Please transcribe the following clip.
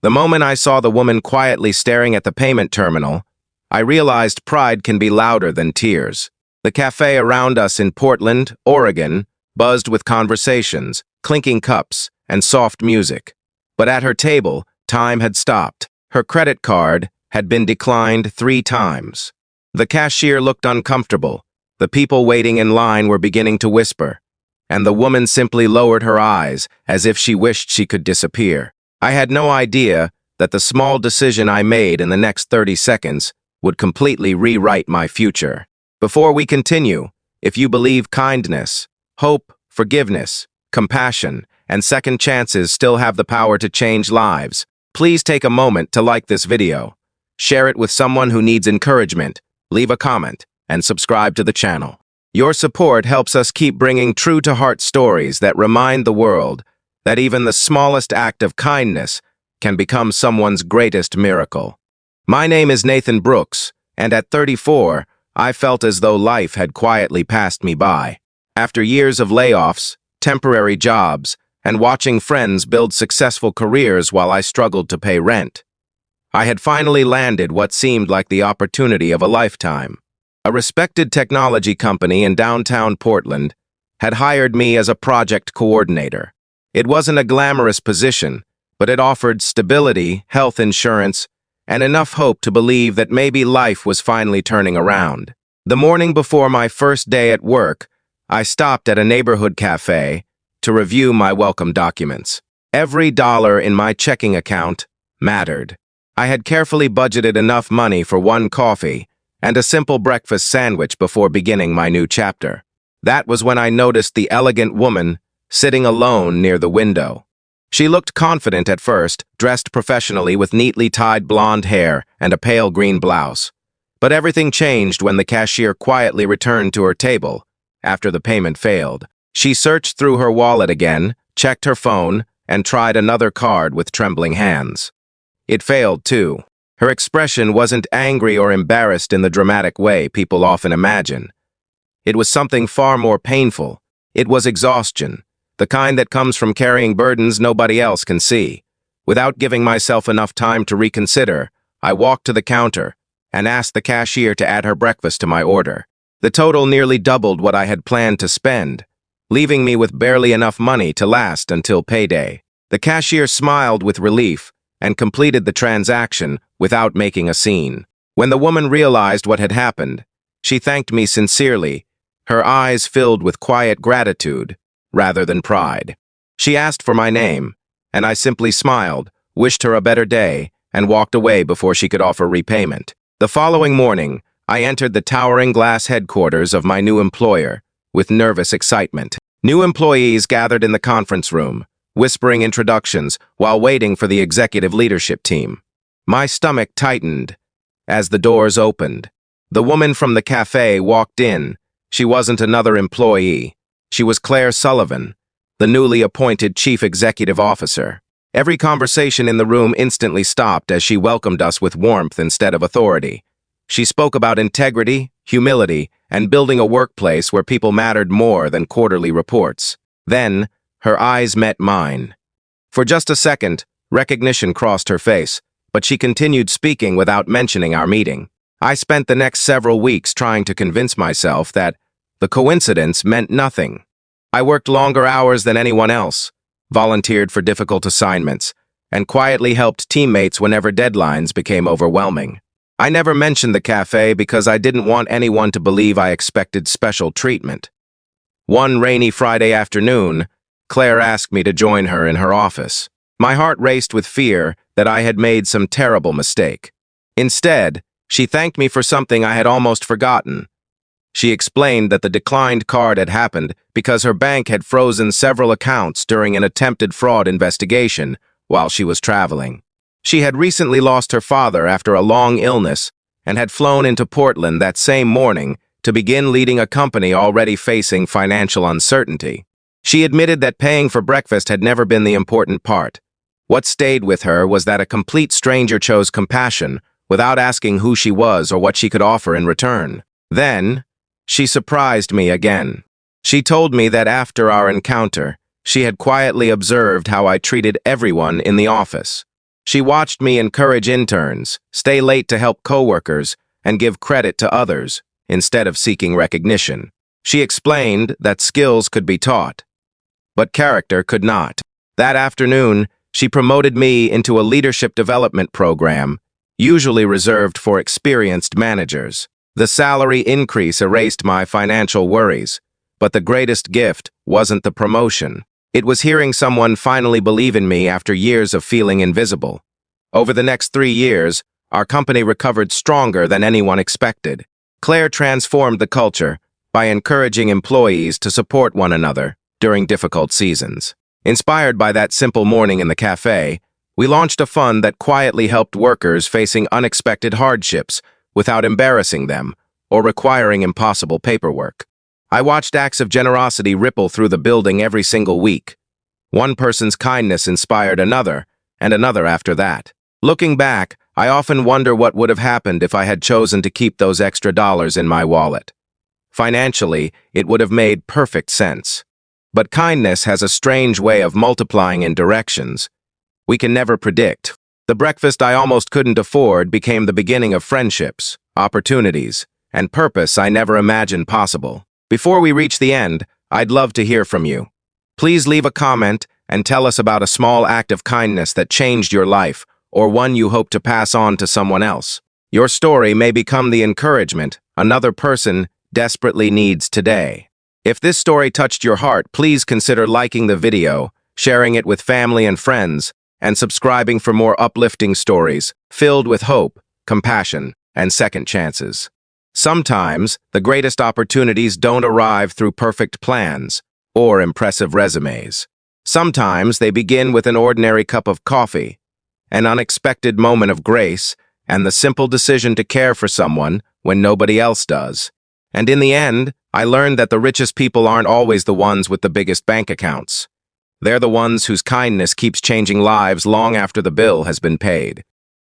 The moment I saw the woman quietly staring at the payment terminal, I realized pride can be louder than tears. The cafe around us in Portland, Oregon, buzzed with conversations, clinking cups, and soft music. But at her table, time had stopped. Her credit card had been declined 3 times. The cashier looked uncomfortable. The people waiting in line were beginning to whisper, and the woman simply lowered her eyes as if she wished she could disappear. I had no idea that the small decision I made in the next 30 seconds would completely rewrite my future. Before we continue, if you believe kindness, hope, forgiveness, compassion, and second chances still have the power to change lives, please take a moment to like this video, share it with someone who needs encouragement, leave a comment, and subscribe to the channel. Your support helps us keep bringing true-to-heart stories that remind the world that even the smallest act of kindness can become someone's greatest miracle. My name is Nathan Brooks, and at 34, I felt as though life had quietly passed me by. After years of layoffs, temporary jobs, and watching friends build successful careers while I struggled to pay rent, I had finally landed what seemed like the opportunity of a lifetime. A respected technology company in downtown Portland had hired me as a project coordinator. It wasn't a glamorous position, but it offered stability, health insurance, and enough hope to believe that maybe life was finally turning around. The morning before my first day at work, I stopped at a neighborhood cafe to review my welcome documents. Every dollar in my checking account mattered. I had carefully budgeted enough money for 1 coffee and a simple breakfast sandwich before beginning my new chapter. That was when I noticed the elegant woman sitting alone near the window. She looked confident at first, dressed professionally with neatly tied blonde hair and a pale green blouse. But everything changed when the cashier quietly returned to her table after the payment failed. She searched through her wallet again, checked her phone, and tried another card with trembling hands. It failed too. Her expression wasn't angry or embarrassed in the dramatic way people often imagine. It was something far more painful. It was exhaustion, the kind that comes from carrying burdens nobody else can see. Without giving myself enough time to reconsider, I walked to the counter and asked the cashier to add her breakfast to my order. The total nearly doubled what I had planned to spend, leaving me with barely enough money to last until payday. The cashier smiled with relief and completed the transaction without making a scene. When the woman realized what had happened, she thanked me sincerely, her eyes filled with quiet gratitude rather than pride. She asked for my name, and I simply smiled, wished her a better day, and walked away before she could offer repayment. The following morning, I entered the towering glass headquarters of my new employer with nervous excitement. New employees gathered in the conference room, whispering introductions while waiting for the executive leadership team. My stomach tightened as the doors opened. The woman from the cafe walked in. She wasn't another employee. She was Claire Sullivan, the newly appointed chief executive officer. Every conversation in the room instantly stopped as she welcomed us with warmth instead of authority. She spoke about integrity, humility, and building a workplace where people mattered more than quarterly reports. Then, her eyes met mine. For just a second, recognition crossed her face, but she continued speaking without mentioning our meeting. I spent the next several weeks trying to convince myself that the coincidence meant nothing. I worked longer hours than anyone else, volunteered for difficult assignments, and quietly helped teammates whenever deadlines became overwhelming. I never mentioned the cafe because I didn't want anyone to believe I expected special treatment. One rainy Friday afternoon, Claire asked me to join her in her office. My heart raced with fear that I had made some terrible mistake. Instead, she thanked me for something I had almost forgotten. She explained that the declined card had happened because her bank had frozen several accounts during an attempted fraud investigation while she was traveling. She had recently lost her father after a long illness and had flown into Portland that same morning to begin leading a company already facing financial uncertainty. She admitted that paying for breakfast had never been the important part. What stayed with her was that a complete stranger chose compassion without asking who she was or what she could offer in return. Then, she surprised me again. She told me that after our encounter, she had quietly observed how I treated everyone in the office. She watched me encourage interns, stay late to help coworkers, and give credit to others, instead of seeking recognition. She explained that skills could be taught, but character could not. That afternoon, she promoted me into a leadership development program, usually reserved for experienced managers. The salary increase erased my financial worries, but the greatest gift wasn't the promotion. It was hearing someone finally believe in me after years of feeling invisible. Over the next 3 years, our company recovered stronger than anyone expected. Claire transformed the culture by encouraging employees to support one another during difficult seasons. Inspired by that simple morning in the cafe, we launched a fund that quietly helped workers facing unexpected hardships without embarrassing them or requiring impossible paperwork. I watched acts of generosity ripple through the building every single week. One person's kindness inspired another, and another after that. Looking back, I often wonder what would have happened if I had chosen to keep those extra dollars in my wallet. Financially, it would have made perfect sense. But kindness has a strange way of multiplying in directions we can never predict. The breakfast I almost couldn't afford became the beginning of friendships, opportunities, and purpose I never imagined possible. Before we reach the end, I'd love to hear from you. Please leave a comment and tell us about a small act of kindness that changed your life or one you hope to pass on to someone else. Your story may become the encouragement another person desperately needs today. If this story touched your heart, please consider liking the video, sharing it with family and friends, and subscribing for more uplifting stories filled with hope, compassion, and second chances. Sometimes, the greatest opportunities don't arrive through perfect plans or impressive resumes. Sometimes they begin with an ordinary cup of coffee, an unexpected moment of grace, and the simple decision to care for someone when nobody else does. And in the end, I learned that the richest people aren't always the ones with the biggest bank accounts. They're the ones whose kindness keeps changing lives long after the bill has been paid.